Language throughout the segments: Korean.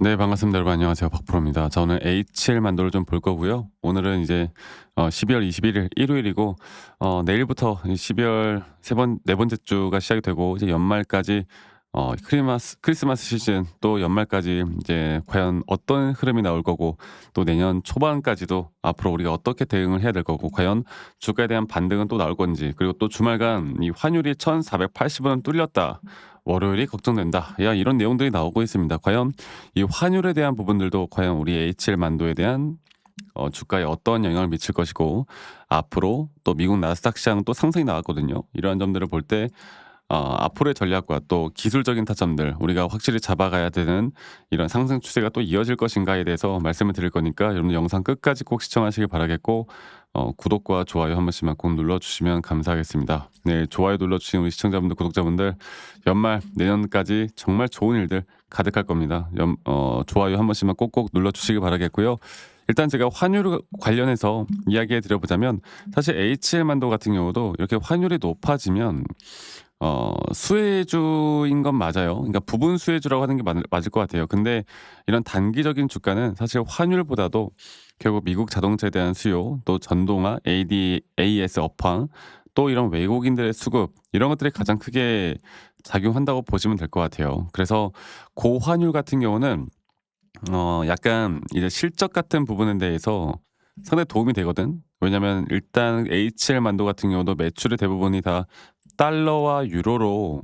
네, 반갑습니다. 여러분 안녕하세요. 박프로입니다. 자, 오늘 H7 만도를 좀 볼 거고요. 오늘은 이제 12월 21일 일요일이고 내일부터 12월 네 번째 주가 시작이 되고 이제 연말까지 크리스마스 시즌 또 연말까지 이제 과연 어떤 흐름이 나올 거고 또 내년 초반까지도 앞으로 우리가 어떻게 대응을 해야 될 거고 과연 주가에 대한 반등은 또 나올 건지 그리고 또 주말간 이 환율이 1,480원을 뚫렸다. 월요일이 걱정된다. 야, 이런 내용들이 나오고 있습니다. 과연 이 환율에 대한 부분들도 과연 우리 H1 만도에 대한 주가에 어떤 영향을 미칠 것이고 앞으로 또 미국 나스닥 시장 또 상승이 나왔거든요. 이러한 점들을 볼 때 앞으로의 전략과 또 기술적인 타점들 우리가 확실히 잡아가야 되는 이런 상승 추세가 또 이어질 것인가에 대해서 말씀을 드릴 거니까 여러분 영상 끝까지 꼭 시청하시길 바라겠고 구독과 좋아요 한 번씩만 꼭 눌러주시면 감사하겠습니다. 네, 좋아요 눌러주신 우리 시청자분들 구독자분들 연말 내년까지 정말 좋은 일들 가득할 겁니다. 좋아요 한 번씩만 꼭꼭 눌러주시기 바라겠고요. 일단 제가 환율 관련해서 이야기해 드려보자면 사실 HL만도 같은 경우도 이렇게 환율이 높아지면 수혜주인 건 맞아요. 그러니까 부분 수혜주라고 하는 게 맞을 것 같아요. 근데 이런 단기적인 주가는 사실 환율보다도 결국 미국 자동차에 대한 수요, 또 전동화, AS 업황, 또 이런 외국인들의 수급 이런 것들이 가장 크게 작용한다고 보시면 될 것 같아요. 그래서 고환율 같은 경우는 약간 이제 실적 같은 부분에 대해서 상당히 도움이 되거든. 왜냐면 일단 HL 만도 같은 경우도 매출의 대부분이 다 달러와 유로로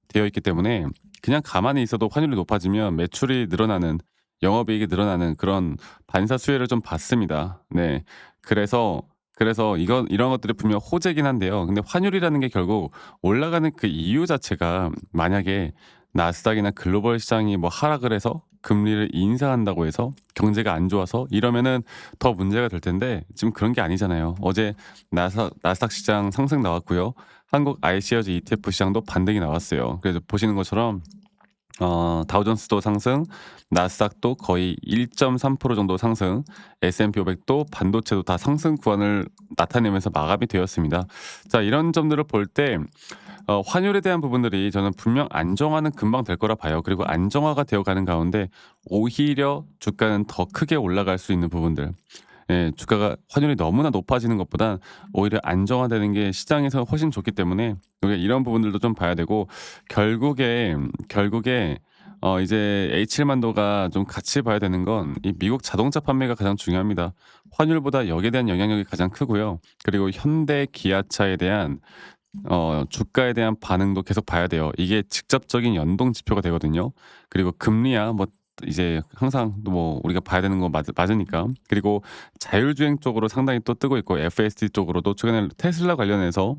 되어 있기 때문에 그냥 가만히 있어도 환율이 높아지면 매출이 늘어나는 영업이익이 늘어나는 그런 반사 수혜를 좀 받습니다. 네. 그래서 이런 것들이 분명 호재긴 한데요. 근데 환율이라는 게 결국 올라가는 그 이유 자체가 만약에 나스닥이나 글로벌 시장이 뭐 하락을 해서 금리를 인상한다고 해서 경제가 안 좋아서 이러면은 더 문제가 될 텐데 지금 그런 게 아니잖아요. 어제 나스닥 시장 상승 나왔고요. 한국 ICRJ ETF 시장도 반등이 나왔어요. 그래서 보시는 것처럼 다우존스도 상승, 나스닥도 거의 1.3% 정도 상승, S&P 500도 반도체도 다 상승 구간을 나타내면서 마감이 되었습니다. 자, 이런 점들을 볼 때 환율에 대한 부분들이 저는 분명 안정화는 금방 될 거라 봐요. 그리고 안정화가 되어 가는 가운데 오히려 주가는 더 크게 올라갈 수 있는 부분들. 예, 주가가 환율이 너무나 높아지는 것보다 오히려 안정화되는 게 시장에서 훨씬 좋기 때문에 우리가 이런 부분들도 좀 봐야 되고 결국에 이제 H7만도가 좀 같이 봐야 되는 건 이 미국 자동차 판매가 가장 중요합니다. 환율보다 여기에 대한 영향력이 가장 크고요. 그리고 현대 기아차에 대한 주가에 대한 반응도 계속 봐야 돼요. 이게 직접적인 연동 지표가 되거든요. 그리고 금리야 뭐 이제 항상 뭐 우리가 봐야 되는 거 맞으니까. 그리고 자율주행 쪽으로 상당히 또 뜨고 있고 FSD 쪽으로도 최근에 테슬라 관련해서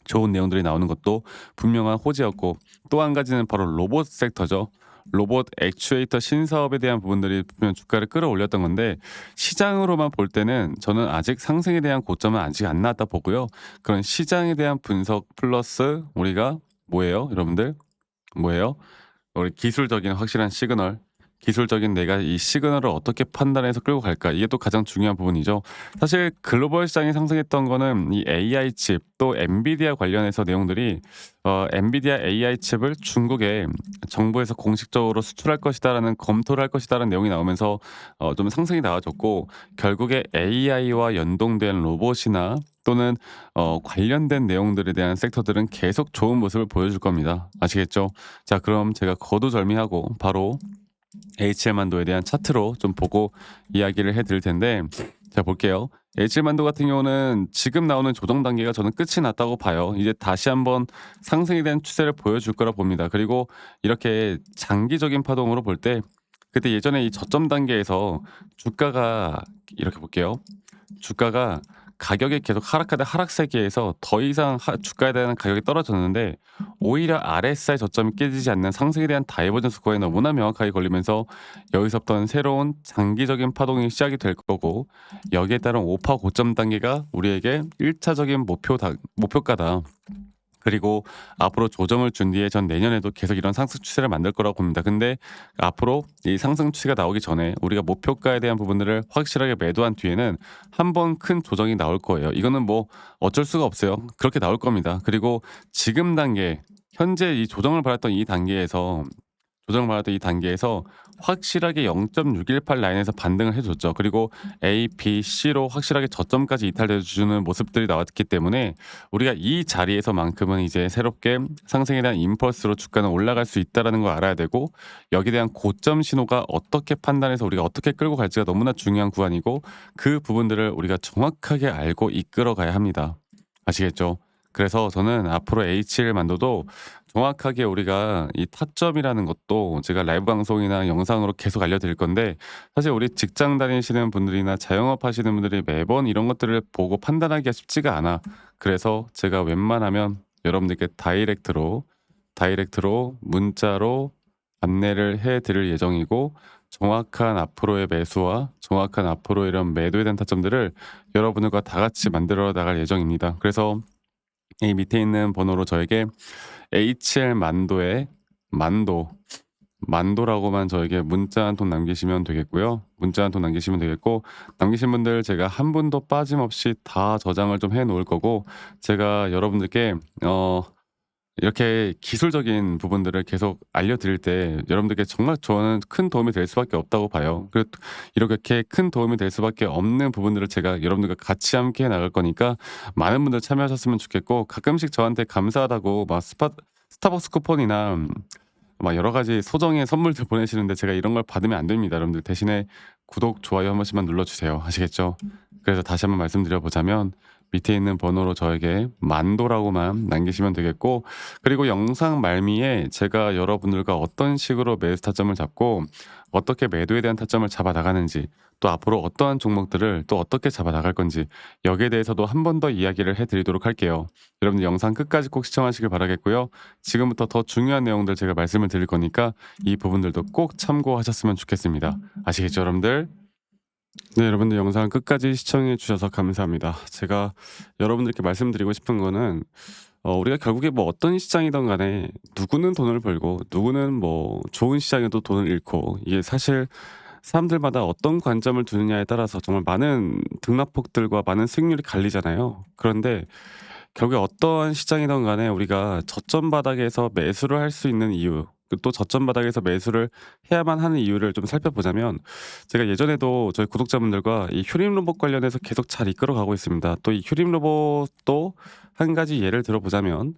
좋은 내용들이 나오는 것도 분명한 호재였고 또 한 가지는 바로 로봇 섹터죠. 로봇 액추에이터 신사업에 대한 부분들이 분명 주가를 끌어올렸던 건데 시장으로만 볼 때는 저는 아직 상승에 대한 고점은 아직 안 나왔다 보고요. 그런 시장에 대한 분석 플러스 우리가 뭐예요, 여러분들? 뭐예요? 우리 기술적인 확실한 시그널, 기술적인 내가 이 시그널을 어떻게 판단해서 끌고 갈까 이게 또 가장 중요한 부분이죠. 사실 글로벌 시장이 상승했던 거는 이 AI 칩 또 엔비디아 관련해서 내용들이 엔비디아 AI 칩을 중국에 정부에서 공식적으로 수출할 것이다라는 검토를 할 것이다라는 내용이 나오면서 좀 상승이 나와줬고 결국에 AI와 연동된 로봇이나 또는 관련된 내용들에 대한 섹터들은 계속 좋은 모습을 보여줄 겁니다. 아시겠죠? 자, 그럼 제가 거두절미하고 바로 HL만도에 대한 차트로 좀 보고 이야기를 해드릴 텐데, 자, 볼게요. HL만도 같은 경우는 지금 나오는 조정 단계가 저는 끝이 났다고 봐요. 이제 다시 한번 상승에 대한 추세를 보여줄 거라 봅니다. 그리고 이렇게 장기적인 파동으로 볼 때, 그때 예전에 이 저점 단계에서 주가가 이렇게 볼게요. 주가가 가격이 계속 하락하다 하락세기에서 더 이상 주가에 대한 가격이 떨어졌는데 오히려 RSI 저점이 깨지지 않는 상승에 대한 다이버전스 구간이 너무나 명확하게 걸리면서 여기서부터는 새로운 장기적인 파동이 시작이 될 거고 여기에 따른 5파 고점 단계가 우리에게 1차적인 목표가다. 그리고 앞으로 조정을 준 뒤에 전 내년에도 계속 이런 상승 추세를 만들 거라고 봅니다. 근데 앞으로 이 상승 추세가 나오기 전에 우리가 목표가에 대한 부분들을 확실하게 매도한 뒤에는 한 번 큰 조정이 나올 거예요. 이거는 뭐 어쩔 수가 없어요. 그렇게 나올 겁니다. 그리고 지금 단계 현재 이 조정을 받았던 이 단계에서 조정받았던 이 단계에서 확실하게 0.618 라인에서 반등을 해 줬죠. 그리고 A, B, C로 확실하게 저점까지 이탈해 주는 모습들이 나왔기 때문에 우리가 이 자리에서만큼은 이제 새롭게 상승에 대한 임펄스로 주가는 올라갈 수 있다라는 걸 알아야 되고, 여기에 대한 고점 신호가 어떻게 판단해서 우리가 어떻게 끌고 갈지가 너무나 중요한 구간이고, 그 부분들을 우리가 정확하게 알고 이끌어 가야 합니다. 아시겠죠? 그래서 저는 앞으로 H1 만도도 정확하게 우리가 이 타점이라는 것도 제가 라이브 방송이나 영상으로 계속 알려드릴 건데, 사실 우리 직장 다니시는 분들이나 자영업 하시는 분들이 매번 이런 것들을 보고 판단하기가 쉽지가 않아. 그래서 제가 웬만하면 여러분들께 다이렉트로 문자로 안내를 해 드릴 예정이고, 정확한 앞으로의 매수와 정확한 앞으로 이런 매도에 대한 타점들을 여러분들과 다 같이 만들어 나갈 예정입니다. 그래서 이 밑에 있는 번호로 저에게 HL 만도에 만도, 만도라고만 저에게 문자 한 통 남기시면 되겠고요. 문자 한 통 남기시면 되겠고, 남기신 분들 제가 한 분도 빠짐없이 다 저장을 좀 해 놓을 거고, 제가 여러분들께 이렇게 기술적인 부분들을 계속 알려드릴 때 여러분들께 정말 저는 큰 도움이 될 수밖에 없다고 봐요. 이렇게 큰 도움이 될 수밖에 없는 부분들을 제가 여러분들과 같이 함께 해 나갈 거니까 많은 분들 참여하셨으면 좋겠고, 가끔씩 저한테 감사하다고 막 스타벅스 쿠폰이나 막 여러 가지 소정의 선물들 보내시는데 제가 이런 걸 받으면 안 됩니다. 여러분들 대신에 구독, 좋아요 한 번씩만 눌러주세요. 아시겠죠? 그래서 다시 한번 말씀드려 보자면, 밑에 있는 번호로 저에게 만도라고만 남기시면 되겠고, 그리고 영상 말미에 제가 여러분들과 어떤 식으로 매수 타점을 잡고 어떻게 매도에 대한 타점을 잡아 나가는지, 또 앞으로 어떠한 종목들을 또 어떻게 잡아 나갈 건지, 여기에 대해서도 한 번 더 이야기를 해드리도록 할게요. 여러분들 영상 끝까지 꼭 시청하시길 바라겠고요. 지금부터 더 중요한 내용들 제가 말씀을 드릴 거니까 이 부분들도 꼭 참고하셨으면 좋겠습니다. 아시겠죠, 여러분들? 네, 여러분들 영상 끝까지 시청해 주셔서 감사합니다. 제가 여러분들께 말씀드리고 싶은 거는, 우리가 결국에 뭐 어떤 시장이든 간에 누구는 돈을 벌고 누구는 뭐 좋은 시장에도 돈을 잃고, 이게 사실 사람들마다 어떤 관점을 두느냐에 따라서 정말 많은 등락폭들과 많은 수익률이 갈리잖아요. 그런데 결국에 어떠한 시장이든 간에 우리가 저점 바닥에서 매수를 할 수 있는 이유, 또 저점 바닥에서 매수를 해야만 하는 이유를 좀 살펴보자면, 제가 예전에도 저희 구독자분들과 이 휴림 로봇 관련해서 계속 잘 이끌어 가고 있습니다. 또 이 휴림 로봇도 한 가지 예를 들어보자면,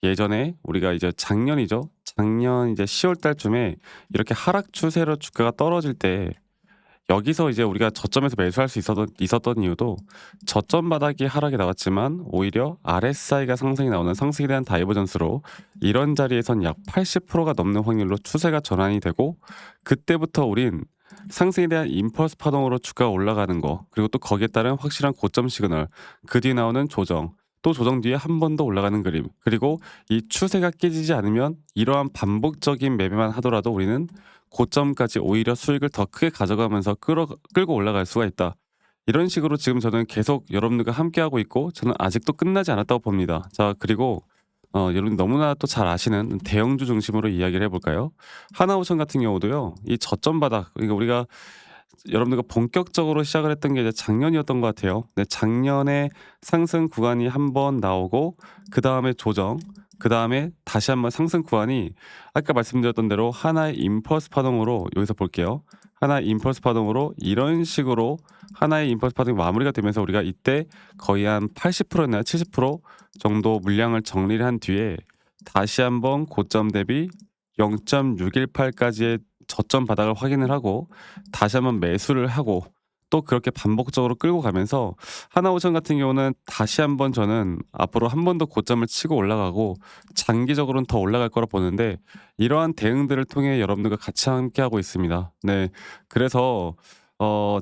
예전에 우리가 이제 작년이죠. 작년 이제 10월 달쯤에 이렇게 하락 추세로 주가가 떨어질 때, 여기서 이제 우리가 저점에서 매수할 수 있었던 이유도, 저점 바닥이 하락이 나왔지만 오히려 RSI가 상승이 나오는 상승에 대한 다이버전스로 이런 자리에선 약 80%가 넘는 확률로 추세가 전환이 되고, 그때부터 우린 상승에 대한 임펄스 파동으로 주가가 올라가는 거, 그리고 또 거기에 따른 확실한 고점 시그널, 그 뒤에 나오는 조정, 또 조정 뒤에 한 번 더 올라가는 그림, 그리고 이 추세가 깨지지 않으면 이러한 반복적인 매매만 하더라도 우리는 고점까지 오히려 수익을 더 크게 가져가면서 끌고 올라갈 수가 있다. 이런 식으로 지금 저는 계속 여러분들과 함께하고 있고, 저는 아직도 끝나지 않았다고 봅니다. 자, 그리고 여러분 너무나 또 잘 아시는 대형주 중심으로 이야기를 해볼까요? 하나오션 같은 경우도요, 이 저점 바닥, 그러니까 우리가 여러분들과 본격적으로 시작을 했던 게 이제 작년이었던 것 같아요. 네, 작년에 상승 구간이 한 번 나오고, 그 다음에 조정, 그 다음에 다시 한번 상승 구간이, 아까 말씀드렸던 대로 하나의 임펄스 파동으로, 여기서 볼게요. 하나의 임펄스 파동으로 이런 식으로 하나의 임펄스 파동이 마무리가 되면서 우리가 이때 거의 한 80%였나요? 70% 정도 물량을 정리를 한 뒤에 다시 한번 고점 대비 0.618까지의 저점 바닥을 확인을 하고 다시 한번 매수를 하고, 또 그렇게 반복적으로 끌고 가면서 하나오션 같은 경우는 다시 한번 저는 앞으로 한 번 더 고점을 치고 올라가고 장기적으로는 더 올라갈 거라 보는데, 이러한 대응들을 통해 여러분들과 같이 함께하고 있습니다. 네. 그래서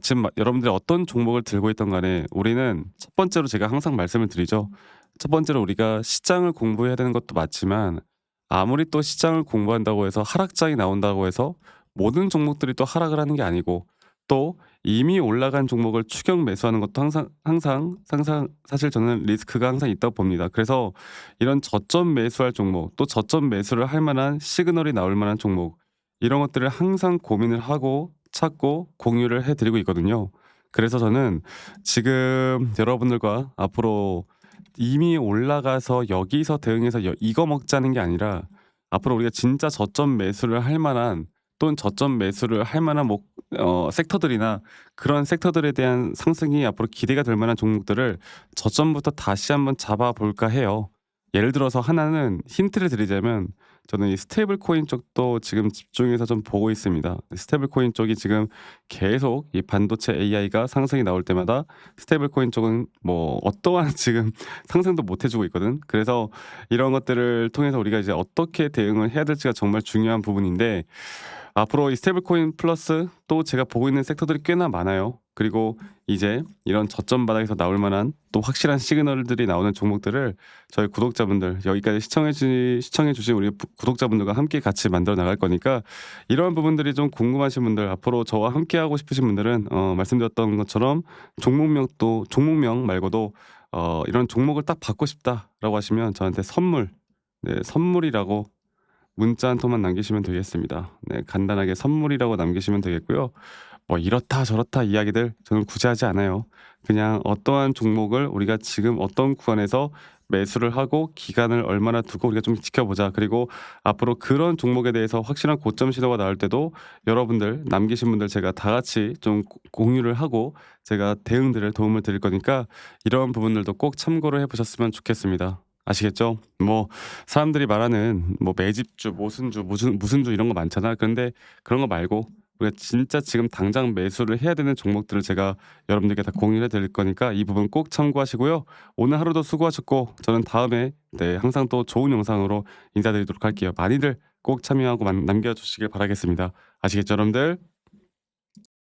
지금 여러분들이 어떤 종목을 들고 있던 간에 우리는 첫 번째로 제가 항상 말씀을 드리죠. 첫 번째로 우리가 시장을 공부해야 되는 것도 맞지만, 아무리 또 시장을 공부한다고 해서 하락장이 나온다고 해서 모든 종목들이 또 하락을 하는 게 아니고, 또 이미 올라간 종목을 추격 매수하는 것도 항상 사실 저는 리스크가 항상 있다고 봅니다. 그래서 이런 저점 매수할 종목, 또 저점 매수를 할 만한 시그널이 나올 만한 종목, 이런 것들을 항상 고민을 하고 찾고 공유를 해 드리고 있거든요. 그래서 저는 지금 여러분들과 앞으로 이미 올라가서 여기서 대응해서 이거 먹자는 게 아니라, 앞으로 우리가 진짜 저점 매수를 할 만한 또는 저점 매수를 할 만한 뭐 섹터들이나 그런 섹터들에 대한 상승이 앞으로 기대가 될 만한 종목들을 저점부터 다시 한번 잡아 볼까 해요. 예를 들어서 하나는 힌트를 드리자면 저는 이 스테이블 코인 쪽도 지금 집중해서 좀 보고 있습니다. 스테이블 코인 쪽이 지금 계속 이 반도체 AI가 상승이 나올 때마다 스테이블 코인 쪽은 뭐 어떠한 지금 상승도 못 해주고 있거든. 그래서 이런 것들을 통해서 우리가 이제 어떻게 대응을 해야 될지가 정말 중요한 부분인데 앞으로 이 스테이블 코인 플러스 또 제가 보고 있는 sek터들이 꽤나 많아요. 그리고 이제 이런 저점 바닥에서 나올 만한 또 확실한 시그널들이 나오는 종목들을 저희 구독자분들 여기까지 시청해 주신 우리 구독자분들과 함께 같이 만들어 나갈 거니까 이런 부분들이 좀 궁금하신 분들 앞으로 저와 함께 하고 싶으신 분들은 말씀드렸던 것처럼 종목명 말고도 이런 종목을 딱 받고 싶다라고 하시면 저한테 선물, 네, 선물이라고 문자 한 통만 남기시면 되겠습니다. 네, 간단하게 선물이라고 남기시면 되겠고요. 뭐 이렇다 저렇다 이야기들 저는 굳이 하지 않아요. 그냥 어떠한 종목을 우리가 지금 어떤 구간에서 매수를 하고 기간을 얼마나 두고 우리가 좀 지켜보자. 그리고 앞으로 그런 종목에 대해서 확실한 고점 신호가 나올 때도 여러분들 남기신 분들 제가 다 같이 좀 공유를 하고 제가 대응들을 도움을 드릴 거니까 이런 부분들도 꼭 참고를 해보셨으면 좋겠습니다. 아시겠죠? 뭐 사람들이 말하는 뭐 매집주, 모순주, 무슨 주 이런 거 많잖아. 그런데 그런 거 말고 우리가 진짜 지금 당장 매수를 해야 되는 종목들을 제가 여러분들께 다 공유해 드릴 거니까 이 부분 꼭 참고하시고요. 오늘 하루도 수고하셨고 저는 다음에 네, 항상 또 좋은 영상으로 인사드리도록 할게요. 많이들 꼭 참여하고 남겨주시길 바라겠습니다. 아시겠죠, 여러분들?